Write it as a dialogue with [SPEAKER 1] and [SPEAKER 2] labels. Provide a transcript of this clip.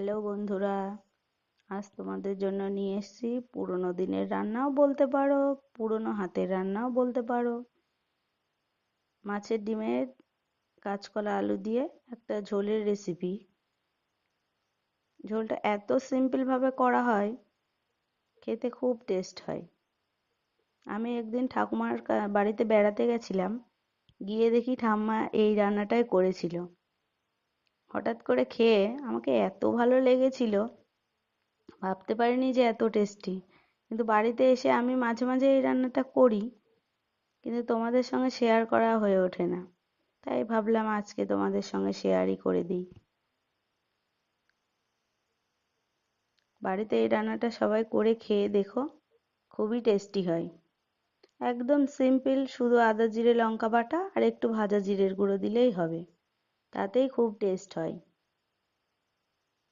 [SPEAKER 1] Hello বন্ধুরা, আজ তোমাদের জন্য নিয়ে এসেছি পুরোনো দিনের রান্নাও বলতে পারো, পুরোনো হাতের রান্নাও বলতে পারো। মাছের ডিমের কাঁচকলা আলু দিয়ে একটা ঝোলের রেসিপি। ঝোলটা এত সিম্পল ভাবে করা হয়, খেতে খুব টেস্ট হয়। আমি একদিন ঠাকুমার বাড়িতে বেড়াতে গেছিলাম, গিয়ে দেখি ঠাম্মা এই রান্নাটাই করেছিল। হঠাৎ করে খেয়ে আমাকে এত ভালো লেগেছিল, ভাবতে পারিনি যে এত টেস্টি। কিন্তু বাড়িতে এসে আমি মাঝে মাঝে এই রান্নাটা করি, কিন্তু তোমাদের সঙ্গে শেয়ার করা হয়ে ওঠে না। তাই ভাবলাম আজকে তোমাদের সঙ্গে শেয়ারই করে দিই। বাড়িতে এই রান্নাটা সবাই করে খেয়ে দেখো, খুবই টেস্টি হয়। একদম সিম্পল, শুধু আদা জিরে লঙ্কা বাটা আর একটু ভাজা জিরের গুঁড়ো দিলেই হবে, তাতেই খুব টেস্ট হয়।